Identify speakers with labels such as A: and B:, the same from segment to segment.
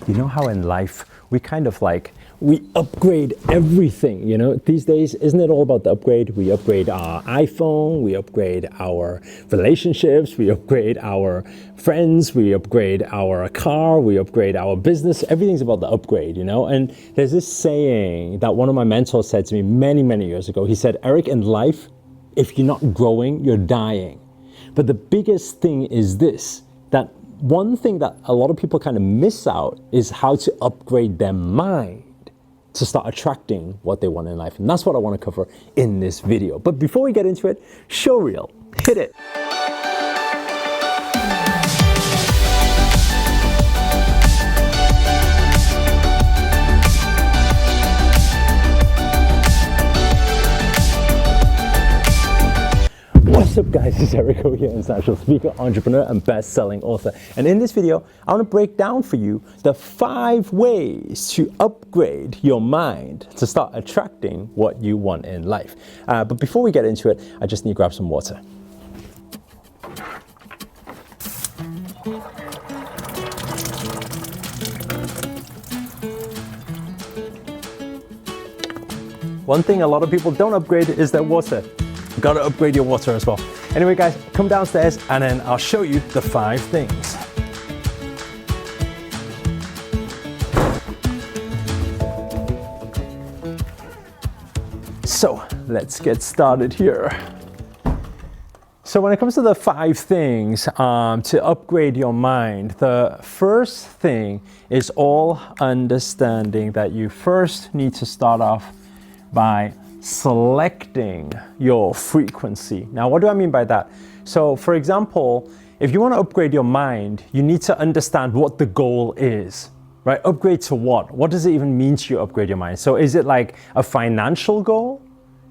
A: You know how in life we kind of like, we upgrade everything, you know? These days, isn't it all about the upgrade? We upgrade our iPhone, we upgrade our relationships, we upgrade our friends, we upgrade our car, we upgrade our business. Everything's about the upgrade, you know? And there's this saying that one of my mentors said to me many, many years ago. He said, Eric, in life, if you're not growing, you're dying. But the biggest thing is this, that one thing that a lot of people kind of miss out is how to upgrade their mind to start attracting what they want in life. And that's what I want to cover in this video. But before we get into it, show reel, hit it. What's up guys, it's Eric here, international speaker, entrepreneur, and best-selling author. And in this video, I want to break down for you the 5 ways to upgrade your mind to start attracting what you want in life. But before we get into it, I just need to grab some water. One thing a lot of people don't upgrade is their water. Got to upgrade your water as well. Anyway guys, come downstairs and then I'll show you the 5 things. So let's get started here. So when it comes to the 5 things to upgrade your mind, the first thing is all understanding that you first need to start off by selecting your frequency. Now, what do I mean by that? So, for example, if you want to upgrade your mind, you need to understand what the goal is, right? Upgrade to what? What does it even mean to you upgrade your mind? So is it like a financial goal?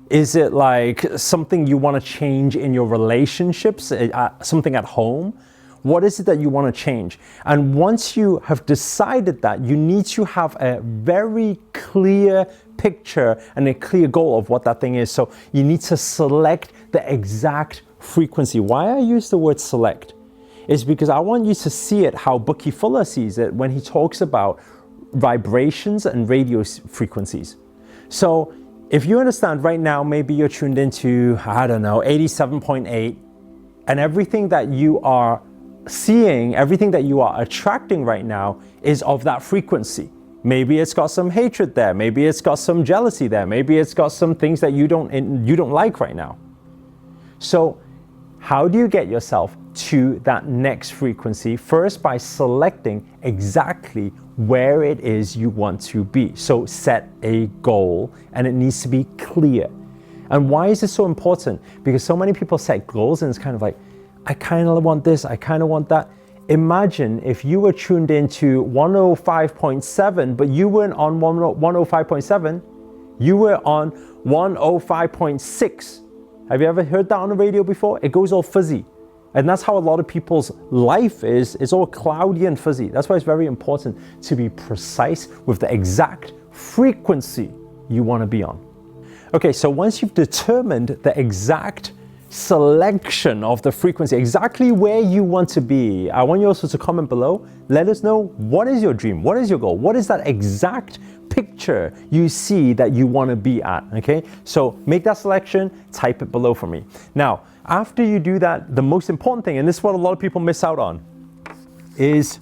A: Is it like something you want to change in your relationships, something at home? What is it that you want to change? And once you have decided that, you need to have a very clear picture and a clear goal of what that thing is. So you need to select the exact frequency. Why I use the word select is because I want you to see it how Bucky Fuller sees it when he talks about vibrations and radio frequencies. So if you understand right now, maybe you're tuned into, I don't know, 87.8, and everything that you are seeing, everything that you are attracting right now is of that frequency. Maybe it's got some hatred there, maybe it's got some jealousy there, maybe it's got some things that you don't like right now. So how do you get yourself to that next frequency? First, by selecting exactly where it is you want to be. So set a goal, and it needs to be clear. And why is this so important? Because so many people set goals and it's kind of like, I kind of want this, I kind of want that. Imagine if you were tuned into 105.7, but you weren't on 105.7, you were on 105.6. Have you ever heard that on the radio before? It goes all fuzzy. And that's how a lot of people's life is. It's all cloudy and fuzzy. That's why it's very important to be precise with the exact frequency you want to be on. Okay, so once you've determined the exact selection of the frequency, exactly where you want to be, I want you also to comment below. Let us know, what is your dream? What is your goal? What is that exact picture you see that you want to be at? Okay, so make that selection, type it below for me. Now, after you do that, the most important thing, and this is what a lot of people miss out on, is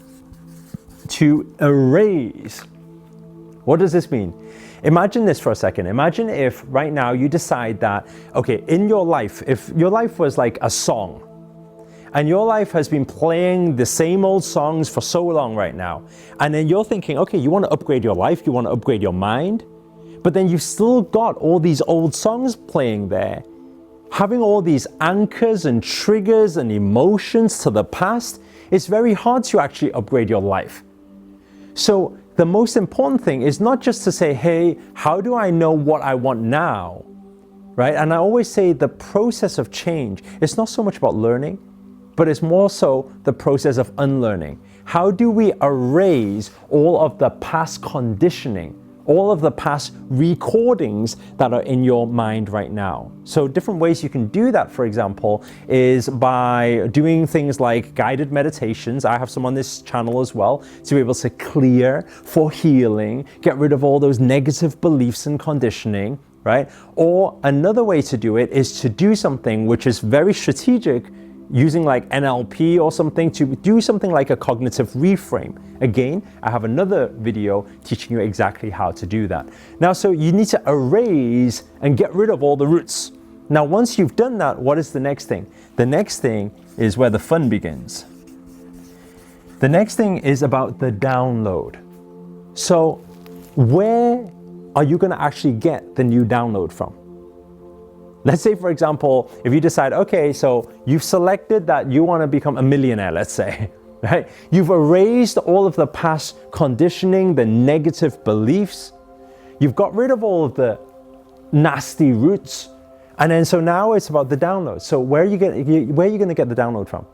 A: to erase. What does this mean? Imagine this for a second. Imagine if right now you decide that, okay, in your life, if your life was like a song, and your life has been playing the same old songs for so long right now, and then you're thinking, okay, you want to upgrade your life, you want to upgrade your mind, but then you've still got all these old songs playing there, having all these anchors and triggers and emotions to the past. It's very hard to actually upgrade your life. So the most important thing is not just to say, hey, how do I know what I want now, right? And I always say the process of change, it's not so much about learning, but it's more so the process of unlearning. How do we erase all of the past conditioning all of the past recordings that are in your mind right now. So different ways you can do that, for example, is by doing things like guided meditations. I have some on this channel as well, to be able to clear for healing, get rid of all those negative beliefs and conditioning, right? Or another way to do it is to do something which is very strategic, using like NLP or something, to do something like a cognitive reframe. Again, I have another video teaching you exactly how to do that. Now, so you need to erase and get rid of all the roots. Now, once you've done that, what is the next thing? The next thing is where the fun begins. The next thing is about the download. So where are you going to actually get the new download from? Let's say, for example, if you decide, okay, so you've selected that you want to become a millionaire, let's say, right? You've erased all of the past conditioning, the negative beliefs. You've got rid of all of the nasty roots. And then so now it's about the download. So where are you going to get the download from?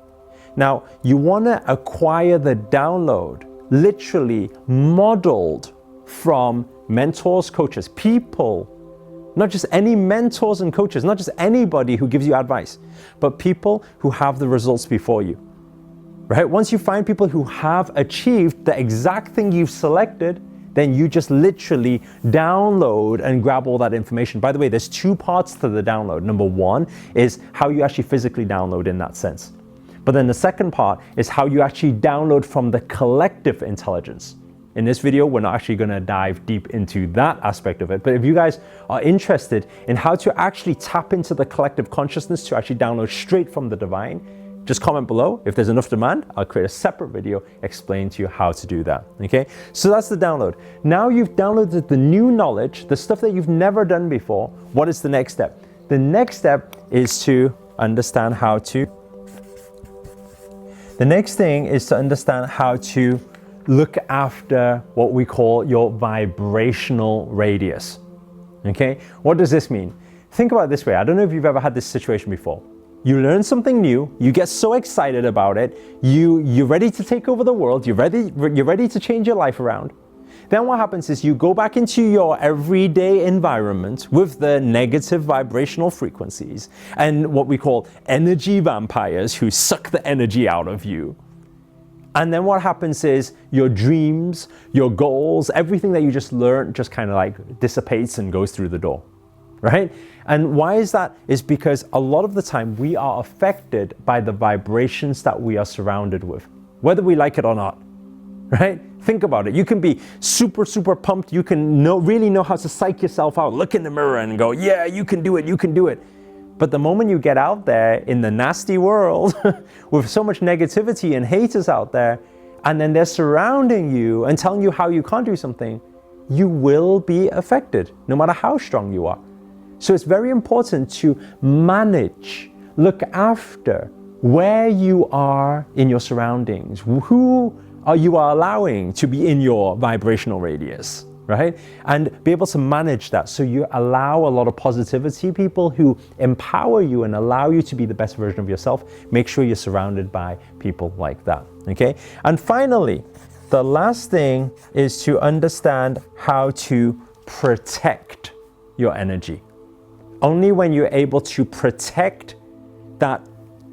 A: Now, you want to acquire the download literally modeled from mentors, coaches, people. Not just any mentors and coaches, not just anybody who gives you advice, but people who have the results before you, right? Once you find people who have achieved the exact thing you've selected, then you just literally download and grab all that information. By the way, there's two parts to the download. Number one is how you actually physically download in that sense. But then the second part is how you actually download from the collective intelligence. In this video, we're not actually going to dive deep into that aspect of it. But if you guys are interested in how to actually tap into the collective consciousness to actually download straight from the divine, just comment below. If there's enough demand, I'll create a separate video explaining to you how to do that. Okay, so that's the download. Now you've downloaded the new knowledge, the stuff that you've never done before. What is the next step? The next step is to understand how to. The next thing is to understand how to look after what we call your vibrational radius. Okay, what does this mean? Think about it this way. I don't know if you've ever had this situation before. You learn something new, you get so excited about it, you're ready to take over the world, you're ready to change your life around. Then what happens is you go back into your everyday environment with the negative vibrational frequencies and what we call energy vampires who suck the energy out of you. And then what happens is your dreams, your goals, everything that you just learned just kind of like dissipates and goes through the door, right? And why is that? Is because a lot of the time we are affected by the vibrations that we are surrounded with, whether we like it or not, right? Think about it. You can be super, super pumped. You can really know how to psych yourself out, look in the mirror and go, yeah, you can do it, you can do it. But the moment you get out there in the nasty world with so much negativity and haters out there, and then they're surrounding you and telling you how you can't do something, you will be affected no matter how strong you are. So it's very important to manage, look after where you are in your surroundings, who are you allowing to be in your vibrational radius, right? And be able to manage that so you allow a lot of positivity, people who empower you and allow you to be the best version of yourself. Make sure you're surrounded by people like that, okay? And finally, the last thing is to understand how to protect your energy. Only when you're able to protect that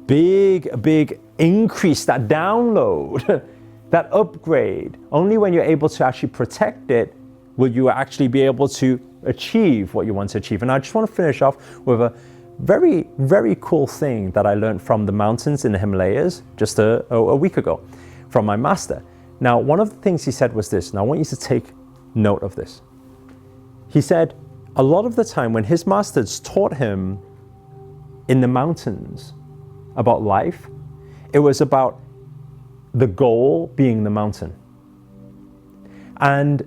A: big increase, that download, that upgrade, only when you're able to actually protect it will you actually be able to achieve what you want to achieve. And I just want to finish off with a very, very cool thing that I learned from the mountains in the Himalayas just a week ago from my master. Now, one of the things he said was this, and I want you to take note of this. He said, a lot of the time when his masters taught him in the mountains about life, it was about the goal being the mountain. And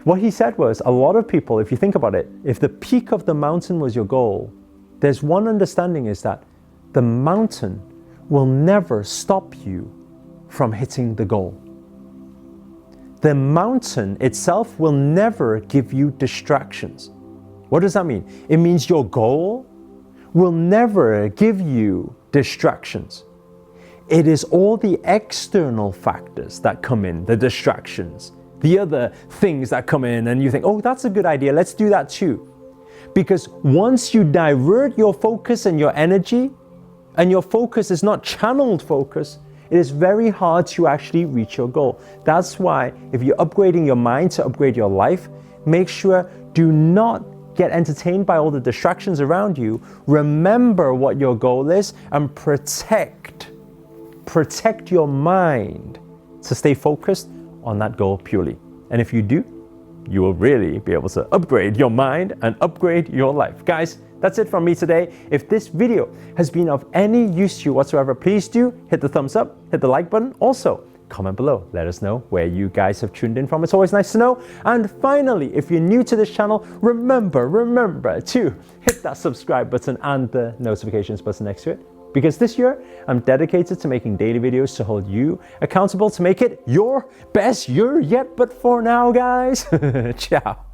A: what he said was, a lot of people, if you think about it, if the peak of the mountain was your goal, there's one understanding is that the mountain will never stop you from hitting the goal. The mountain itself will never give you distractions. What does that mean? It means your goal will never give you distractions. It is all the external factors that come in, the distractions, the other things that come in and you think, oh, that's a good idea, let's do that too. Because once you divert your focus and your energy, and your focus is not channeled focus, it is very hard to actually reach your goal. That's why if you're upgrading your mind to upgrade your life, make sure do not get entertained by all the distractions around you. Remember what your goal is and protect your mind to stay focused on that goal purely. And if you do, you will really be able to upgrade your mind and upgrade your life. Guys, that's it from me today. If this video has been of any use to you whatsoever, please do hit the thumbs up, hit the like button. Also, comment below. Let us know where you guys have tuned in from. It's always nice to know. And finally, if you're new to this channel, remember to hit that subscribe button and the notifications button next to it. Because this year, I'm dedicated to making daily videos to hold you accountable to make it your best year yet. But for now, guys, ciao.